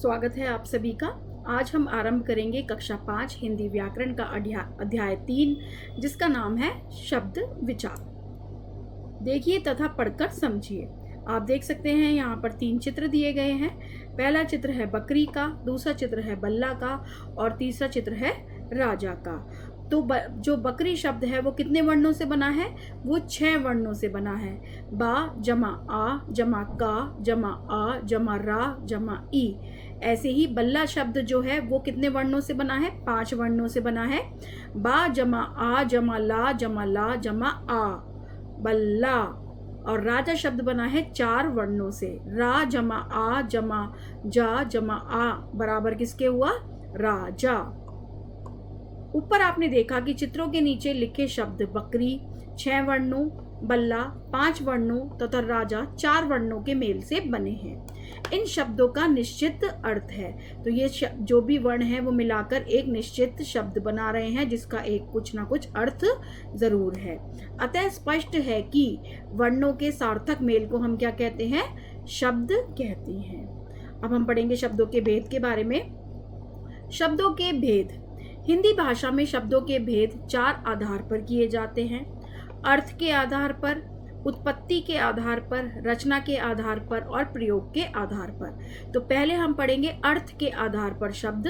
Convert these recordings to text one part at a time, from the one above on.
स्वागत है आप सभी का। आज हम आरंभ करेंगे कक्षा 5 हिंदी व्याकरण का अध्याय 3 जिसका नाम है शब्द विचार। देखिए तथा पढ़कर समझिए। आप देख सकते हैं यहाँ पर 3 चित्र दिए गए हैं। पहला चित्र है बकरी का, दूसरा चित्र है बल्ला का और तीसरा चित्र है राजा का। तो जो बकरी शब्द है वो कितने वर्णों से बना है? वो 6 वर्णों से बना है। बा जमा आ जमा का जमा आ जमा रा जमा ई। ऐसे ही बल्ला शब्द जो है वो कितने वर्णों से बना है? 5 वर्णों से बना है। बा जमा आ जमा ला जमा आ बल्ला। और राजा शब्द बना है 4 वर्णों से। रा जमा आ जमा जा जमा आ बराबर किसके हुआ? राजा। ऊपर आपने देखा कि चित्रों के नीचे लिखे शब्द बकरी 6 वर्णों, बल्ला 5 वर्णों तथा राजा 4 वर्णों के मेल से बने हैं। इन शब्दों का निश्चित अर्थ है। तो ये जो भी वर्ण है वो मिलाकर एक निश्चित शब्द बना रहे हैं जिसका एक कुछ ना कुछ अर्थ जरूर है। अतः स्पष्ट है कि वर्णों के सार्थक मेल को हम क्या कहते हैं? शब्द कहते हैं। अब हम पढ़ेंगे शब्दों के भेद के बारे में। शब्दों के भेद। हिंदी भाषा में शब्दों के भेद 4 आधार पर किए जाते हैं। अर्थ के आधार पर, उत्पत्ति के आधार पर, रचना के आधार पर और प्रयोग के आधार पर। तो पहले हम पढ़ेंगे अर्थ के आधार पर शब्द।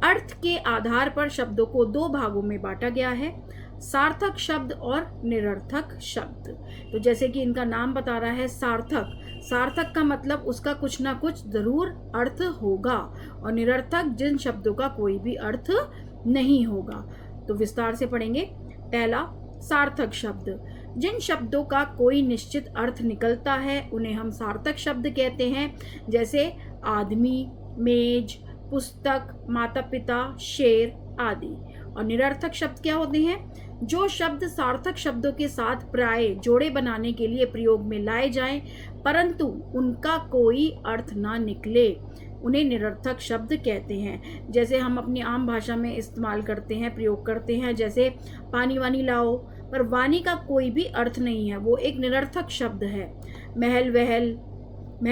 अर्थ के आधार पर शब्दों को 2 भागों में बांटा गया है, सार्थक शब्द और निरर्थक शब्द। तो जैसे कि इनका नाम बता रहा है सार्थक। सार्थक का मतलब उसका कुछ ना कुछ जरूर अर्थ होगा और निरर्थक जिन शब्दों का कोई भी अर्थ नहीं होगा। तो विस्तार से पढ़ेंगे। पहला, सार्थक शब्द। जिन शब्दों का कोई निश्चित अर्थ निकलता है उन्हें हम सार्थक शब्द कहते हैं, जैसे आदमी, मेज, पुस्तक, माता पिता, शेर आदि। और निरर्थक शब्द क्या होते हैं? जो शब्द सार्थक शब्दों के साथ प्राय जोड़े बनाने के लिए प्रयोग में लाए जाएं परंतु उनका कोई अर्थ ना निकले, उन्हें निरर्थक शब्द कहते हैं। जैसे हम अपनी आम भाषा में इस्तेमाल करते हैं, प्रयोग करते हैं, जैसे पानी वानी लाओ, पर वानी का कोई भी अर्थ नहीं है, वो एक निरर्थक शब्द है। महल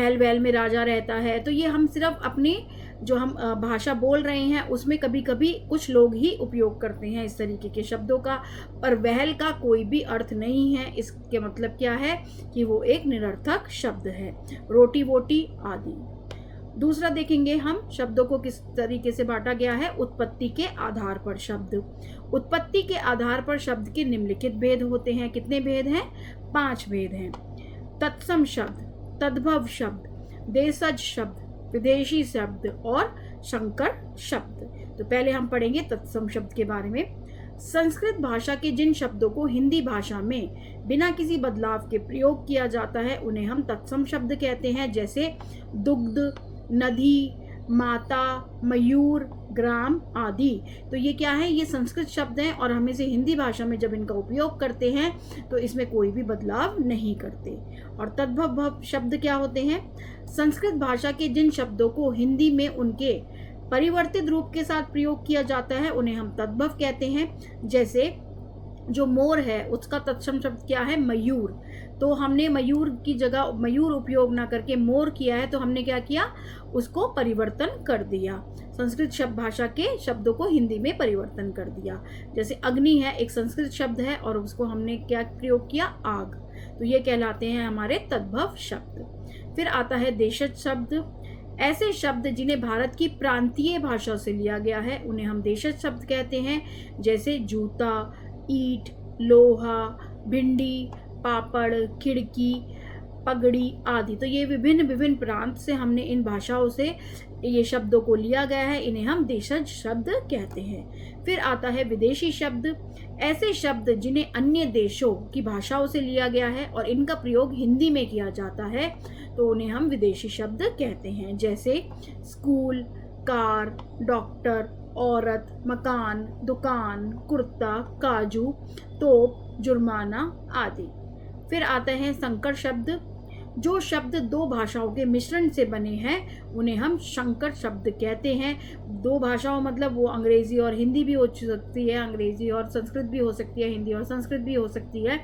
वहल में राजा रहता है। तो ये हम सिर्फ अपनी जो हम भाषा बोल रहे हैं उसमें कभी कभी कुछ लोग ही उपयोग करते हैं इस तरीके के शब्दों का, पर वहल का कोई भी अर्थ नहीं है। इसके मतलब क्या है कि वो एक निरर्थक शब्द है। रोटी वोटी आदि। दूसरा देखेंगे हम शब्दों को किस तरीके से बांटा गया है। उत्पत्ति के आधार पर शब्द। उत्पत्ति के आधार पर शब्द के निम्नलिखित भेद होते हैं। कितने भेद हैं? 5 भेद हैं। तत्सम शब्द, तद्भव शब्द, देशज शब्द, विदेशी शब्द और संकर शब्द। तो पहले हम पढ़ेंगे तत्सम शब्द के बारे में। संस्कृत भाषा के जिन शब्दों को हिंदी भाषा में बिना किसी बदलाव के प्रयोग किया जाता है उन्हें हम तत्सम शब्द कहते हैं, जैसे दुग्ध, नदी, माता, मयूर, ग्राम आदि। तो ये क्या है? ये संस्कृत शब्द हैं और हम इसे हिंदी भाषा में जब इनका उपयोग करते हैं तो इसमें कोई भी बदलाव नहीं करते। और तद्भव शब्द क्या होते हैं? संस्कृत भाषा के जिन शब्दों को हिंदी में उनके परिवर्तित रूप के साथ प्रयोग किया जाता है उन्हें हम तद्भव कहते हैं। जैसे जो मोर है उसका तत्सम शब्द क्या है? मयूर। तो हमने मयूर की जगह मयूर उपयोग ना करके मोर किया है, तो हमने क्या किया? उसको परिवर्तन कर दिया। संस्कृत शब्द भाषा के शब्दों को हिंदी में परिवर्तन कर दिया। जैसे अग्नि है, एक संस्कृत शब्द है और उसको हमने क्या प्रयोग किया? आग। तो ये कहलाते हैं हमारे तद्भव शब्द। फिर आता है देशज शब्द। ऐसे शब्द जिन्हें भारत की प्रांतीय भाषा से लिया गया है उन्हें हम देशज शब्द कहते हैं, जैसे जूता, ईंट, लोहा, भिंडी, पापड़, खिड़की, पगड़ी आदि। तो ये विभिन्न प्रांत से हमने इन भाषाओं से ये शब्दों को लिया गया है, इन्हें हम देशज शब्द कहते हैं। फिर आता है विदेशी शब्द। ऐसे शब्द जिन्हें अन्य देशों की भाषाओं से लिया गया है और इनका प्रयोग हिंदी में किया जाता है तो उन्हें हम विदेशी शब्द कहते हैं, जैसे स्कूल, कार, डॉक्टर, औरत, मकान, दुकान, कुर्ता, काजू, तोप, जुर्माना आदि। फिर आते हैं संकर शब्द। जो शब्द 2 भाषाओं के मिश्रण से बने हैं उन्हें हम संकर शब्द कहते हैं। 2 भाषाओं मतलब वो अंग्रेजी और हिंदी भी हो सकती है, अंग्रेजी और संस्कृत भी हो सकती है, हिंदी और संस्कृत भी हो सकती है,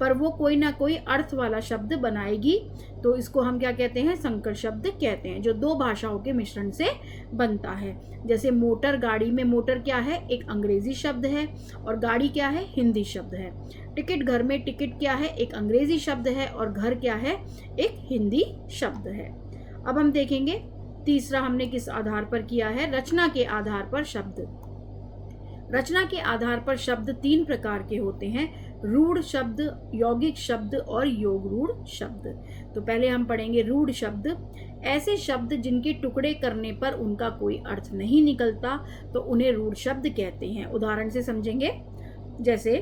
पर वो कोई ना कोई अर्थ वाला शब्द बनाएगी तो इसको हम क्या कहते हैं, संकर शब्द कहते हैं, जो दो भाषाओं के मिश्रण से बनता है। जैसे मोटर, गाड़ी में मोटर क्या है, एक अंग्रेजी शब्द है, और गाड़ी क्या है, हिंदी शब्द है। टिकट घर में टिकट क्या है, एक अंग्रेजी शब्द है, और घर क्या है, एक हिंदी शब्द है। अब हम देखेंगे तीसरा हमने किस आधार पर किया है, रचना के आधार पर शब्द। रचना के आधार पर शब्द तीन प्रकार के होते हैं, रूढ़ शब्द, यौगिक शब्द और योग रूढ़ शब्द। तो पहले हम पढ़ेंगे रूढ़ शब्द। ऐसे शब्द जिनके टुकड़े करने पर उनका कोई अर्थ नहीं निकलता, तो उन्हें रूढ़ शब्द कहते हैं। उदाहरण से समझेंगे, जैसे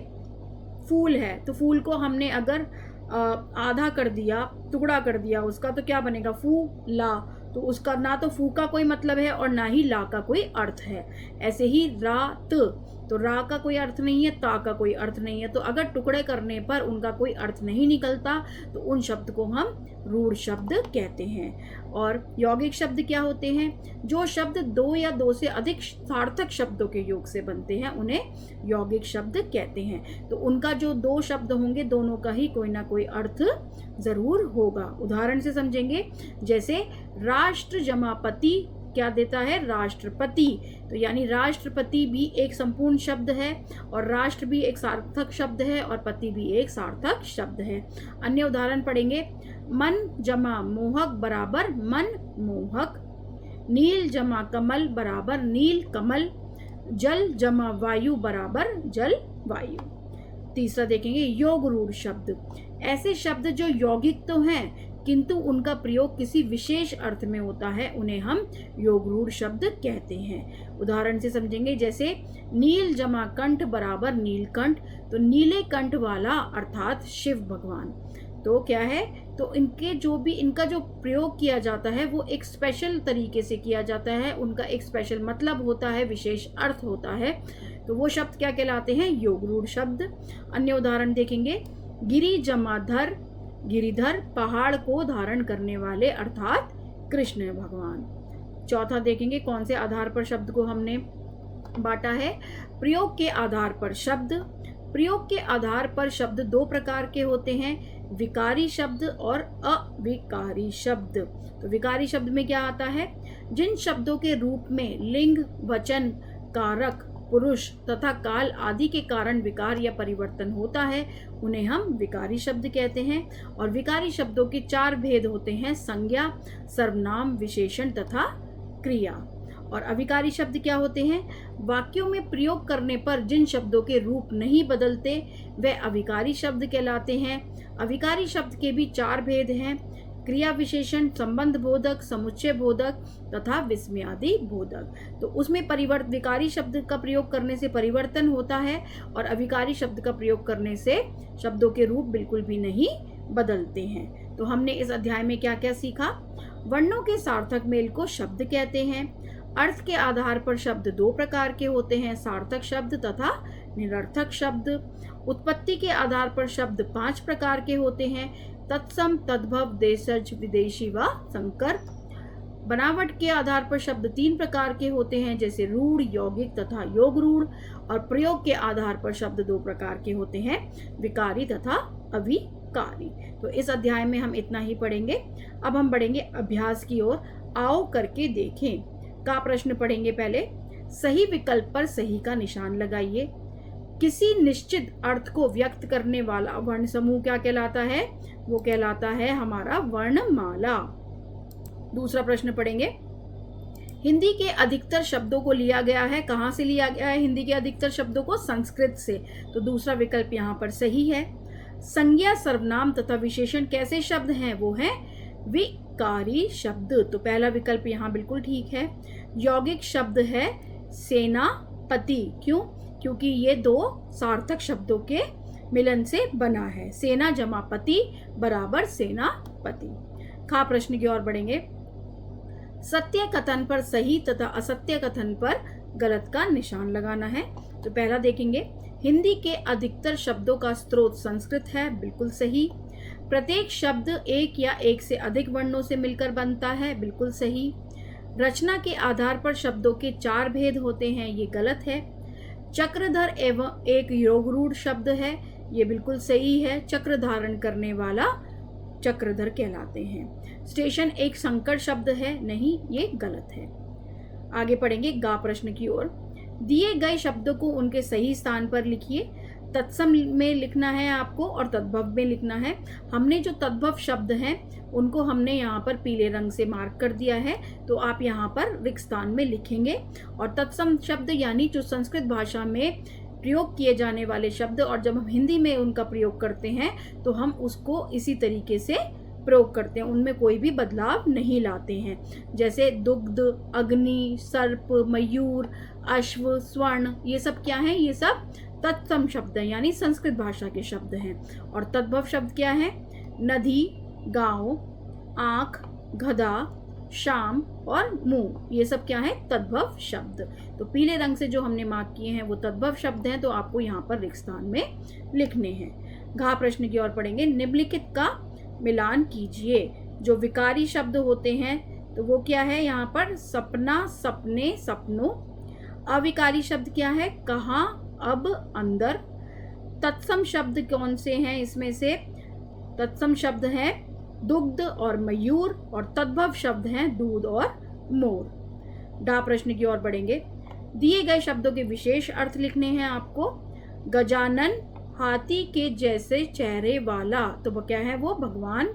फूल है, तो फूल को हमने अगर आधा कर दिया, टुकड़ा कर दिया उसका, तो क्या बनेगा, फू ला। तो उसका ना तो फू का कोई मतलब है और ना ही ला का कोई अर्थ है। ऐसे ही रात, तो रा का कोई अर्थ नहीं है, ता का कोई अर्थ नहीं है। तो अगर टुकड़े करने पर उनका कोई अर्थ नहीं निकलता, तो उन शब्द को हम रूढ़ शब्द कहते हैं। और यौगिक शब्द क्या होते हैं, जो शब्द दो या दो से अधिक सार्थक शब्दों के योग से बनते हैं, उन्हें यौगिक शब्द कहते हैं। तो उनका जो दो शब्द होंगे, दोनों का ही कोई ना कोई अर्थ जरूर होगा। उदाहरण से समझेंगे, जैसे राष्ट्र जमा पति क्या देता है, राष्ट्रपति। तो यानी राष्ट्रपति भी एक संपूर्ण शब्द है, और राष्ट्र भी एक सार्थक शब्द है, और पति भी एक सार्थक शब्द है। अन्य उदाहरण पढ़ेंगे, मन जमा मोहक बराबर मन मोहक, नील जमा कमल बराबर नील कमल, जल जमा वायु बराबर जल वायु। तीसरा देखेंगे योग रूढ़ शब्द। ऐसे शब्द जो यौगिक तो हैं किंतु उनका प्रयोग किसी विशेष अर्थ में होता है, उन्हें हम योग रूढ़ शब्द कहते हैं। उदाहरण से समझेंगे, जैसे नील जमा कंठ बराबर नीलकंठ, तो नीले कंठ वाला अर्थात शिव भगवान। तो क्या है, तो इनका जो प्रयोग किया जाता है वो एक स्पेशल तरीके से किया जाता है, उनका एक स्पेशल मतलब होता है, विशेष अर्थ होता है। तो वो शब्द क्या कहलाते हैं, योग रूढ़ शब्द। अन्य उदाहरण देखेंगे, गिरि जमा धर, गिरिधर पहाड़ को धारण करने वाले अर्थात कृष्ण भगवान। चौथा देखेंगे, कौन से आधार पर शब्द को हमने बांटा है, प्रयोग के आधार पर शब्द। प्रयोग के आधार पर शब्द दो प्रकार के होते हैं, विकारी शब्द और अविकारी शब्द। तो विकारी शब्द में क्या आता है, जिन शब्दों के रूप में लिंग, वचन, कारक, पुरुष तथा काल आदि के कारण विकार या परिवर्तन होता है, उन्हें हम विकारी शब्द कहते हैं। और विकारी शब्दों के चार भेद होते हैं, संज्ञा, सर्वनाम, विशेषण तथा क्रिया। और अविकारी शब्द क्या होते हैं, वाक्यों में प्रयोग करने पर जिन शब्दों के रूप नहीं बदलते वे अविकारी शब्द कहलाते हैं। अविकारी शब्द के भी चार भेद हैं, क्रिया विशेषण, संबंध बोधक, समुच्चय बोधक तथा विस्मयादि बोधक। तो उसमें विकारी शब्द का प्रयोग करने से परिवर्तन होता है, और अविकारी शब्द का प्रयोग करने से शब्दों के रूप बिल्कुल भी नहीं बदलते हैं। तो हमने इस अध्याय में क्या क्या सीखा, वर्णों के सार्थक मेल को शब्द कहते हैं। अर्थ के आधार पर शब्द दो प्रकार के होते हैं, सार्थक शब्द तथा निरर्थक शब्द। उत्पत्ति के आधार पर शब्द 5 प्रकार के होते हैं, तत्सम, तद्भव, देशज, विदेशी व संकर। बनावट के आधार पर शब्द 3 प्रकार के होते हैं, जैसे रूढ़, यौगिक तथा योग रूढ़। और प्रयोग के आधार पर शब्द 2 प्रकार के होते हैं, विकारी तथा अविकारी। तो इस अध्याय में हम इतना ही पढ़ेंगे। अब हम बढ़ेंगे अभ्यास की ओर, आओ करके देखें का प्रश्न पढ़ेंगे। पहले, सही विकल्प पर सही का निशान लगाइए। किसी निश्चित अर्थ को व्यक्त करने वाला वर्ण समूह क्या कहलाता है, वो कहलाता है हमारा वर्णमाला। दूसरा प्रश्न पढ़ेंगे, हिंदी के अधिकतर शब्दों को लिया गया है, कहाँ से लिया गया है हिंदी के अधिकतर शब्दों को, संस्कृत से। तो दूसरा विकल्प यहाँ पर सही है। संज्ञा, सर्वनाम तथा विशेषण कैसे शब्द हैं, वो है विकारी शब्द। तो पहला विकल्प यहाँ बिल्कुल ठीक है। यौगिक शब्द है सेनापति, क्यों, क्योंकि ये 2 सार्थक शब्दों के मिलन से बना है, सेना जमा पति बराबर सेनापति। खा प्रश्न की ओर बढ़ेंगे, सत्य कथन पर सही तथा असत्य कथन पर गलत का निशान लगाना है। तो पहला देखेंगे, हिंदी के अधिकतर शब्दों का स्रोत संस्कृत है, बिल्कुल सही। प्रत्येक शब्द एक या एक से अधिक वर्णों से मिलकर बनता है, बिल्कुल सही। रचना के आधार पर शब्दों के 4 भेद होते हैं, ये गलत है। चक्रधर एवं एक योग रूढ़ शब्द है, ये बिल्कुल सही है। चक्र धारण करने वाला चक्रधर कहलाते हैं। स्टेशन एक संकर शब्द है, नहीं, ये गलत है। आगे पढ़ेंगे गा प्रश्न की ओर। दिए गए शब्दों को उनके सही स्थान पर लिखिए। तत्सम में लिखना है आपको और तद्भव में लिखना है। हमने जो तद्भव शब्द हैं उनको हमने यहाँ पर पीले रंग से मार्क कर दिया है, तो आप यहाँ पर रिक्त स्थान में लिखेंगे। और तत्सम शब्द यानी जो संस्कृत भाषा में प्रयोग किए जाने वाले शब्द और जब हम हिंदी में उनका प्रयोग करते हैं तो हम उसको इसी तरीके से प्रयोग करते हैं, उनमें कोई भी बदलाव नहीं लाते हैं। जैसे दुग्ध, अग्नि, सर्प, मयूर, अश्व, स्वर्ण, ये सब क्या है? ये सब तत्सम शब्द हैं, यानी संस्कृत भाषा के शब्द हैं। और तद्भव शब्द क्या है? नदी, गांव, आँख, गधा, शाम और मुंह, ये सब क्या है? तद्भव शब्द। तो पीले रंग से जो हमने मार्क किए हैं वो तद्भव शब्द हैं, तो आपको यहाँ पर रिक्त स्थान में लिखने हैं। घा प्रश्न की ओर पढ़ेंगे। निम्नलिखित का मिलान कीजिए। जो विकारी शब्द होते हैं तो वो क्या है? यहाँ पर सपना, सपने, सपनों। अविकारी शब्द क्या है? कहाँ, अब, अंदर। तत्सम शब्द कौन से हैं इसमें से? तत्सम शब्द हैं दुग्ध और मयूर, और तद्भव शब्द हैं दूध और मोर। डा प्रश्न की ओर बढ़ेंगे। दिए गए शब्दों के विशेष अर्थ लिखने हैं आपको। गजानन, हाथी के जैसे चेहरे वाला, तो वो क्या है? वो भगवान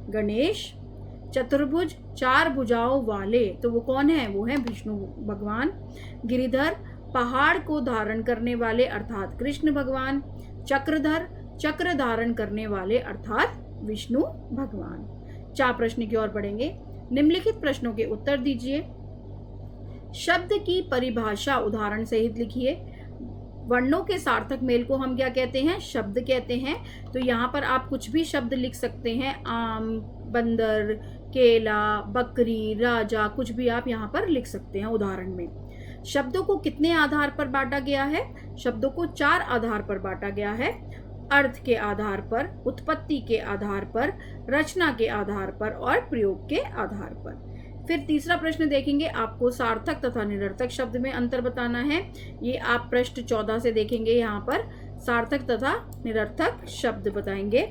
गणेश। चतुर्भुज, चार भुजाओं वाले, तो वो कौन है? वो है विष्णु भगवान। गिरिधर, पहाड़ को धारण करने वाले अर्थात कृष्ण भगवान। चक्रधर, चक्र धारण करने वाले अर्थात विष्णु भगवान। चा प्रश्न की ओर बढ़ेंगे। निम्नलिखित प्रश्नों के उत्तर दीजिए। शब्द की परिभाषा उदाहरण सहित लिखिए। वर्णों के सार्थक मेल को हम क्या कहते हैं? शब्द कहते हैं। तो यहाँ पर आप कुछ भी शब्द लिख सकते हैं। आम, बंदर, केला, बकरी, राजा, कुछ भी आप यहाँ पर लिख सकते हैं उदाहरण में। शब्दों को कितने आधार पर बांटा गया है? शब्दों को 4 आधार पर बांटा गया है। अर्थ के आधार पर, उत्पत्ति के आधार पर, रचना के आधार पर और प्रयोग के आधार पर। फिर तीसरा प्रश्न देखेंगे। आपको सार्थक तथा निरर्थक शब्द में अंतर बताना है। ये आप पृष्ठ 14 से देखेंगे। यहाँ पर सार्थक तथा निरर्थक शब्द बताएंगे।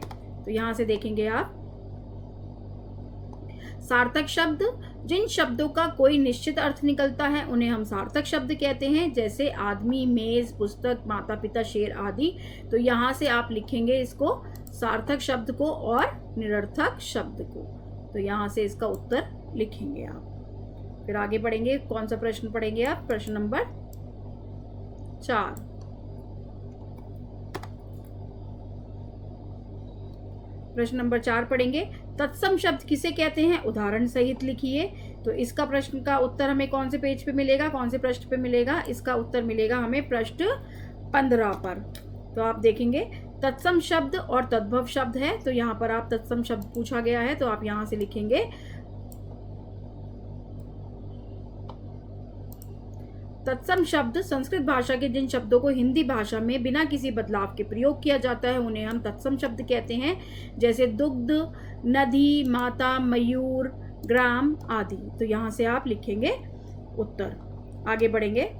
तो यहाँ से देखेंगे आप। सार्थक शब्द, जिन शब्दों का कोई निश्चित अर्थ निकलता है उन्हें हम सार्थक शब्द कहते हैं। जैसे आदमी, मेज, पुस्तक, माता पिता, शेर आदि। तो यहाँ से आप लिखेंगे इसको, सार्थक शब्द को और निरर्थक शब्द को। तो यहाँ से इसका उत्तर लिखेंगे आप। फिर आगे बढ़ेंगे। कौन सा प्रश्न पढ़ेंगे आप? प्रश्न नंबर 4। प्रश्न नंबर 4 पढ़ेंगे। तत्सम शब्द किसे कहते हैं? उदाहरण सहित लिखिए। तो इसका प्रश्न का उत्तर हमें कौन से पेज पे मिलेगा? कौन से पृष्ठ पे मिलेगा? इसका उत्तर मिलेगा हमें पृष्ठ 15 पर। तो आप देखेंगे तत्सम शब्द और तद्भव शब्द है। तो यहाँ पर आप तत्सम शब्द पूछा गया है, तो आप यहाँ से लिखेंगे तत्सम शब्द संस्कृत भाषा के जिन शब्दों को हिंदी भाषा में बिना किसी बदलाव के प्रयोग किया जाता है उन्हें हम तत्सम शब्द कहते हैं। जैसे दुग्ध, नदी, माता, मयूर, ग्राम आदि। तो यहाँ से आप लिखेंगे उत्तर। आगे बढ़ेंगे।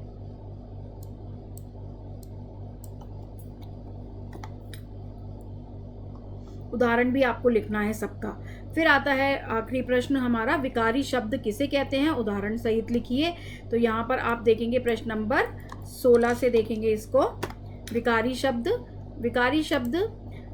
उदाहरण भी आपको लिखना है सबका। फिर आता है आखिरी प्रश्न हमारा, विकारी शब्द किसे कहते हैं? उदाहरण सहित लिखिए। तो यहाँ पर आप देखेंगे प्रश्न नंबर 16 से देखेंगे इसको। विकारी शब्द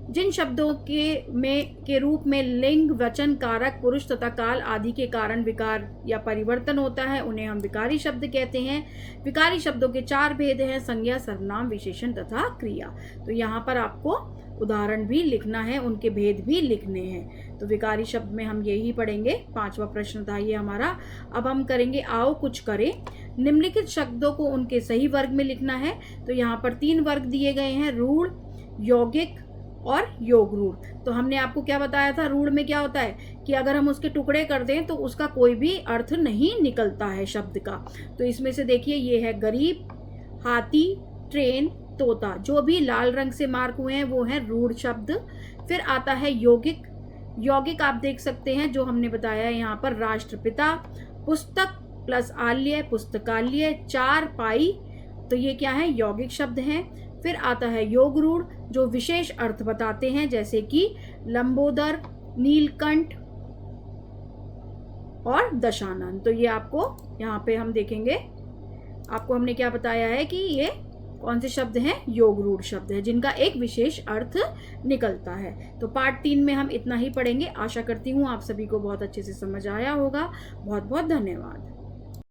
जिन शब्दों के रूप में लिंग, वचन, कारक, पुरुष तथा काल आदि के कारण विकार या परिवर्तन होता है उन्हें हम विकारी शब्द कहते हैं। विकारी शब्दों के 4 भेद हैं, संज्ञा, सर्वनाम, विशेषण तथा क्रिया। तो यहाँ पर आपको उदाहरण भी लिखना है, उनके भेद भी लिखने हैं। तो विकारी शब्द में हम यही पढ़ेंगे। 5वां प्रश्न था ये हमारा। अब हम करेंगे आओ कुछ करें। निम्नलिखित शब्दों को उनके सही वर्ग में लिखना है। तो यहाँ पर 3 वर्ग दिए गए हैं, रूढ़, यौगिक और योग रूढ़। तो हमने आपको क्या बताया था? रूढ़ में क्या होता है कि अगर हम उसके टुकड़े कर दें तो उसका कोई भी अर्थ नहीं निकलता है शब्द का। तो इसमें से देखिए ये है गरीब, हाथी, ट्रेन, तोता। जो भी लाल रंग से मार्क हुए हैं वो हैं रूढ़ शब्द। फिर आता है यौगिक आप देख सकते हैं जो हमने बताया है यहाँ पर, राष्ट्रपिता, पुस्तक प्लस आल्य, पुस्तकालय, 4 पाई। तो ये क्या है? यौगिक शब्द हैं। फिर आता है योग रूढ़ जो विशेष अर्थ बताते हैं, जैसे कि लंबोदर, नीलकंठ और दशानन। तो ये आपको यहाँ पे हम देखेंगे, आपको हमने क्या बताया है कि ये कौन से शब्द हैं, योग रूढ़ शब्द है जिनका एक विशेष अर्थ निकलता है। तो पार्ट 3 में हम इतना ही पढ़ेंगे। आशा करती हूँ आप सभी को बहुत अच्छे से समझ आया होगा। बहुत बहुत धन्यवाद।